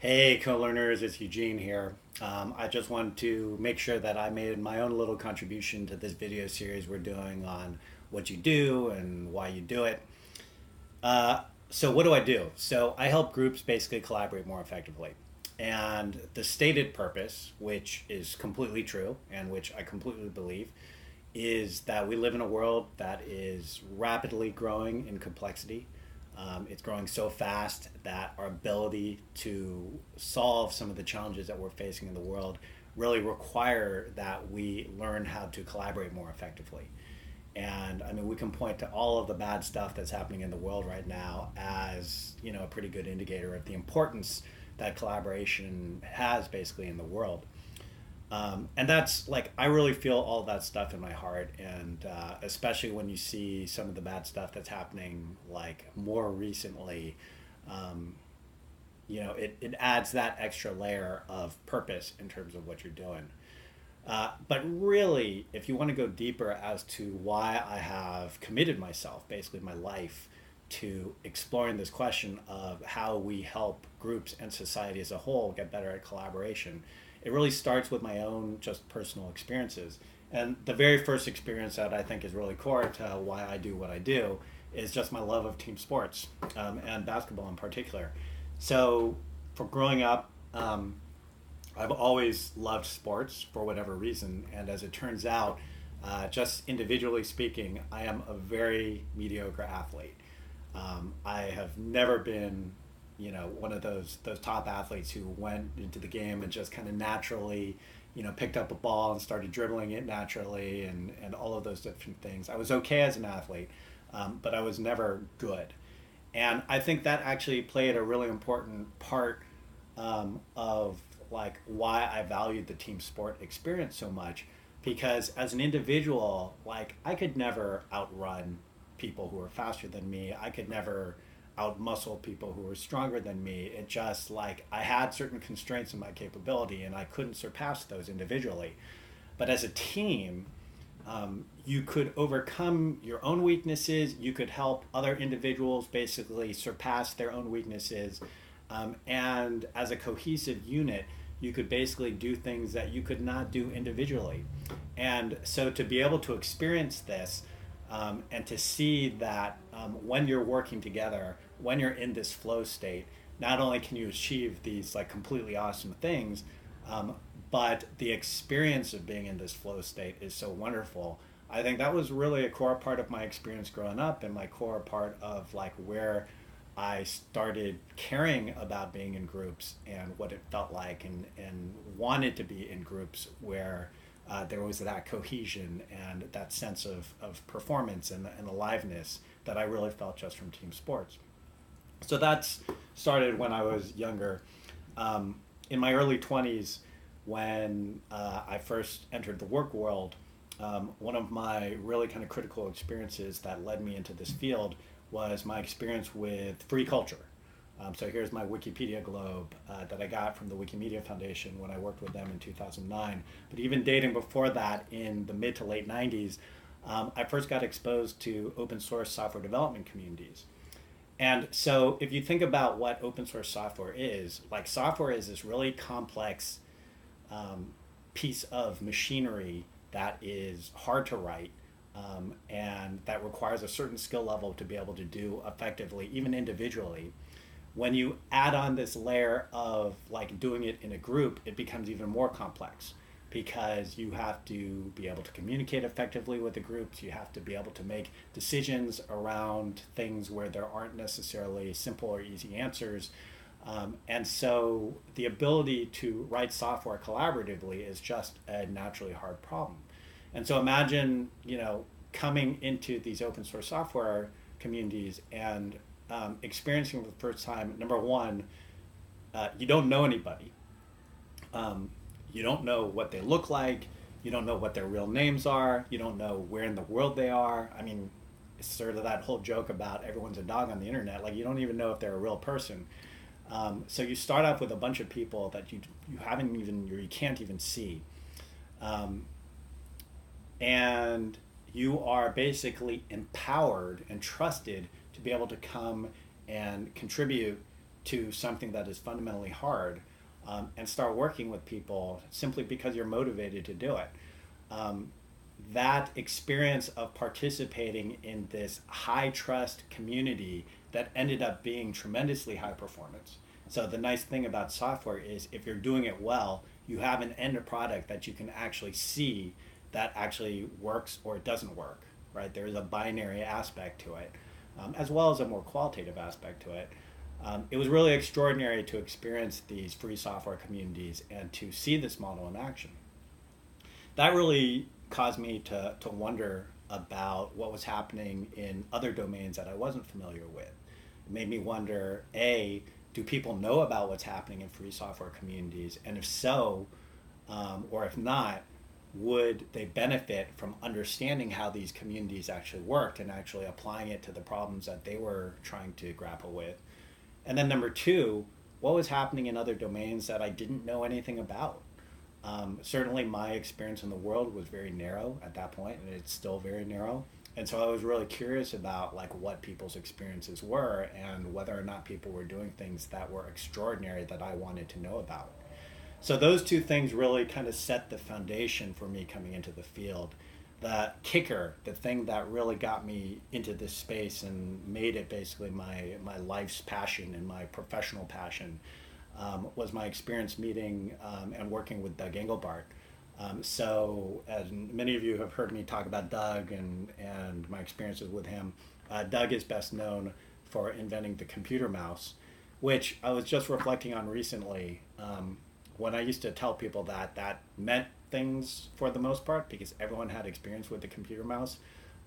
Hey, co-learners, it's Eugene here. I just wanted to make sure that I made my own little contribution to this video series we're doing on what you do and why you do it. Uh, so what do I do? So I help groups basically collaborate more effectively. And the stated purpose, which is completely true and which I completely believe, is that we live in a world that is rapidly growing in complexity. It's growing so fast that our ability to solve some of the challenges that we're facing in the world really require that we learn how to collaborate more effectively. And I mean, we can point to all of the bad stuff that's happening in the world right now as, a pretty good indicator of the importance that collaboration has basically in the world. And that's like, I really feel all that stuff in my heart. And especially when you see some of the bad stuff that's happening, like more recently, um, it adds that extra layer of purpose in terms of what you're doing. But really, if you want to go deeper as to why I have committed myself, basically my life, to exploring this question of how we help groups and society as a whole get better at collaboration, it really starts with my own just personal experiences. And the very first experience that I think is really core to why I do what I do is just my love of team sports, and basketball in particular. So, for growing up, I've always loved sports for whatever reason, and as it turns out, just individually speaking, I am a very mediocre athlete. I have never been, one of those top athletes who went into the game and just kind of naturally, picked up a ball and started dribbling it naturally, and all of those different things. I was okay as an athlete, but I was never good. And I think that actually played a really important part, of like why I valued the team sport experience so much, because as an individual, like I could never outrun people who were faster than me. I could never outmuscle people who were stronger than me. It just like I had certain constraints in my capability and I couldn't surpass those individually. But as a team, you could overcome your own weaknesses. You could help other individuals basically surpass their own weaknesses. And as a cohesive unit, you could basically do things that you could not do individually. And so to be able to experience this, and to see that, when you're working together, when you're in this flow state, not only can you achieve these like completely awesome things, um, but the experience of being in this flow state is so wonderful. I think that was really a core part of my experience growing up, and my core part of like where I started caring about being in groups and what it felt like, and wanted to be in groups where there was that cohesion and that sense of performance and aliveness that I really felt just from team sports. So that's started when I was younger. In my early 20s, when I first entered the work world, one of my really kind of critical experiences that led me into this field was my experience with free culture. So here's my Wikipedia globe that I got from the Wikimedia Foundation when I worked with them in 2009. But even dating before that, in the mid to late 90s, I first got exposed to open source software development communities. And so if you think about what open source software is, like software is this really complex, um, piece of machinery that is hard to write, and that requires a certain skill level to be able to do effectively, even individually. When you add on this layer of like doing it in a group, it becomes even more complex because you have to be able to communicate effectively with the groups. You have to be able to make decisions around things where there aren't necessarily simple or easy answers. And so the ability to write software collaboratively is just a naturally hard problem. And so imagine, coming into these open source software communities and, experiencing for the first time, number one, you don't know anybody. You don't know what they look like. You don't know what their real names are. You don't know where in the world they are. I mean, it's sort of that whole joke about everyone's a dog on the internet. Like you don't even know if they're a real person. So you start off with a bunch of people that you haven't even or you can't even see, um, and you are basically empowered and trusted to be able to come and contribute to something that is fundamentally hard, and start working with people simply because you're motivated to do it. Um, that experience of participating in this high trust community that ended up being tremendously high performance. So the nice thing about software is if you're doing it well, you have an end product that you can actually see that actually works or it doesn't work, right? There is a binary aspect to it, as well as a more qualitative aspect to it. It was really extraordinary to experience these free software communities and to see this model in action. That really caused me to wonder about what was happening in other domains that I wasn't familiar with. It made me wonder, A, do people know about what's happening in free software communities? And if so, or if not, would they benefit from understanding how these communities actually worked and actually applying it to the problems that they were trying to grapple with? And then number two, what was happening in other domains that I didn't know anything about? Certainly my experience in the world was very narrow at that point, and it's still very narrow. And so I was really curious about like what people's experiences were and whether or not people were doing things that were extraordinary that I wanted to know about. So those two things really kind of set the foundation for me coming into the field. The kicker, the thing that really got me into this space and made it basically my life's passion and my professional passion, was my experience meeting and working with Doug Engelbart. So as many of you have heard me talk about Doug and my experiences with him, Doug is best known for inventing the computer mouse, which I was just reflecting on recently. When I used to tell people that meant things for the most part because everyone had experience with the computer mouse.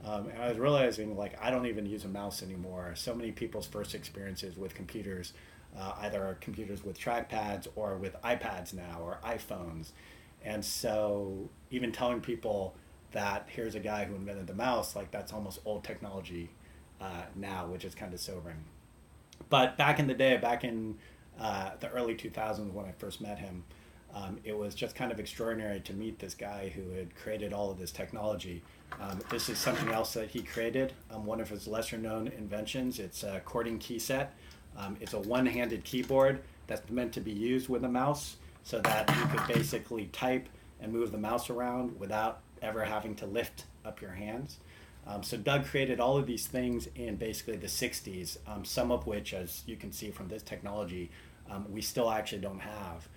And I was realizing like I don't even use a mouse anymore. So many people's first experiences with computers either are computers with trackpads or with iPads now or iPhones. And so even telling people that here's a guy who invented the mouse, like that's almost old technology now, which is kind of sobering. But back in the day, back in the early 2000s when I first met him, it was just kind of extraordinary to meet this guy who had created all of this technology. This is something else that he created, one of his lesser known inventions. It's a chording key set. It's a one-handed keyboard that's meant to be used with a mouse so that you could basically type and move the mouse around without ever having to lift up your hands. So Doug created all of these things in basically the 60s, some of which, as you can see from this technology, we still actually don't have.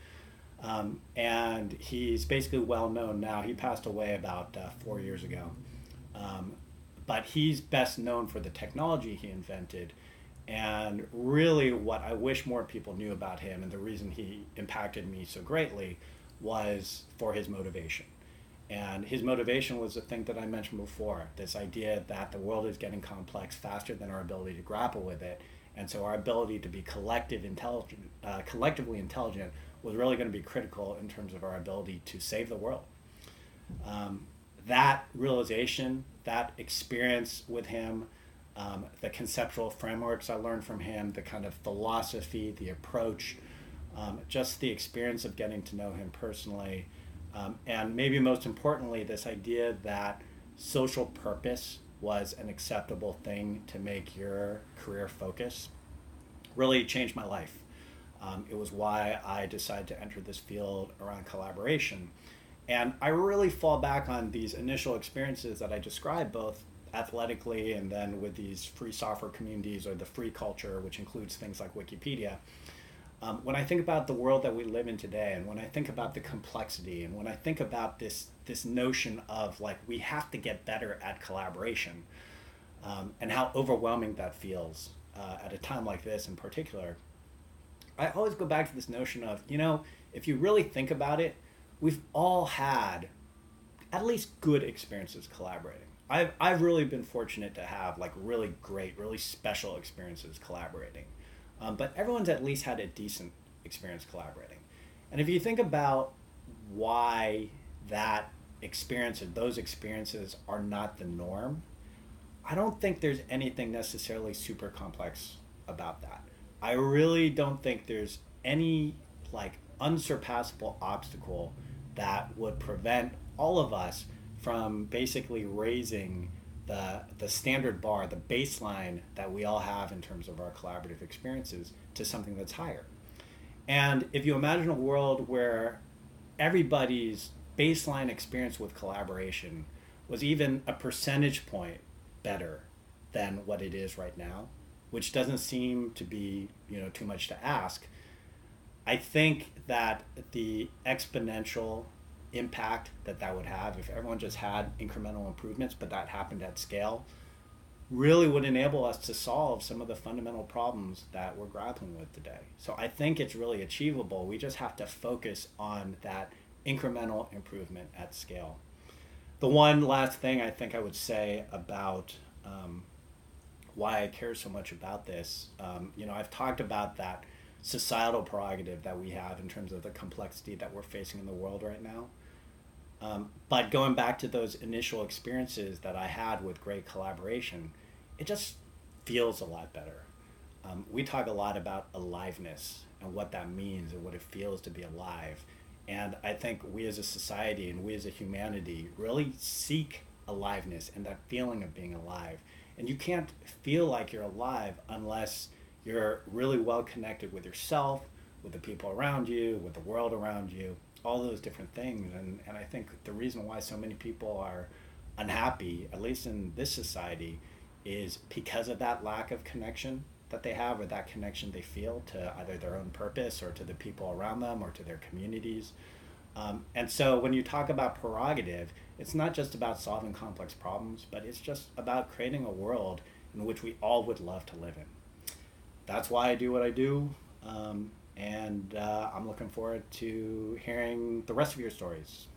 And he's basically well known now. He passed away about 4 years ago. But he's best known for the technology he invented. And really what I wish more people knew about him and the reason he impacted me so greatly was for his motivation. And his motivation was the thing that I mentioned before, this idea that the world is getting complex faster than our ability to grapple with it. And so our ability to be collectively intelligent was really going to be critical in terms of our ability to save the world. That realization, that experience with him, the conceptual frameworks I learned from him, the kind of philosophy, the approach, just the experience of getting to know him personally, and maybe most importantly, this idea that social purpose was an acceptable thing to make your career focus really changed my life. It was why I decided to enter this field around collaboration. And I really fall back on these initial experiences that I described, both athletically and then with these free software communities or the free culture, which includes things like Wikipedia. When I think about the world that we live in today, and when I think about the complexity, and when I think about this notion of like we have to get better at collaboration, and how overwhelming that feels at a time like this in particular, I always go back to this notion of, if you really think about it, we've all had at least good experiences collaborating. I've really been fortunate to have like really great, really special experiences collaborating. But everyone's at least had a decent experience collaborating. And if you think about why that experience or those experiences are not the norm, I don't think there's anything necessarily super complex about that. I really don't think there's any like unsurpassable obstacle that would prevent all of us from basically raising the standard bar, the baseline that we all have in terms of our collaborative experiences to something that's higher. And if you imagine a world where everybody's baseline experience with collaboration was even a percentage point better than what it is right now, which doesn't seem to be, too much to ask, I think that the exponential impact that would have if everyone just had incremental improvements, but that happened at scale, really would enable us to solve some of the fundamental problems that we're grappling with today. So I think it's really achievable. We just have to focus on that incremental improvement at scale. The one last thing I think I would say about why I care so much about this, I've talked about that societal prerogative that we have in terms of the complexity that we're facing in the world right now. But going back to those initial experiences that I had with great collaboration, it just feels a lot better. We talk a lot about aliveness and what that means and what it feels to be alive. And I think we as a society and we as a humanity really seek aliveness and that feeling of being alive. And you can't feel like you're alive unless you're really well connected with yourself, with the people around you, with the world around you, all those different things. And I think the reason why so many people are unhappy, at least in this society, is because of that lack of connection that they have, or that connection they feel to either their own purpose or to the people around them or to their communities. And so when you talk about prerogative, it's not just about solving complex problems, but it's just about creating a world in which we all would love to live in. That's why I do what I do. And I'm looking forward to hearing the rest of your stories.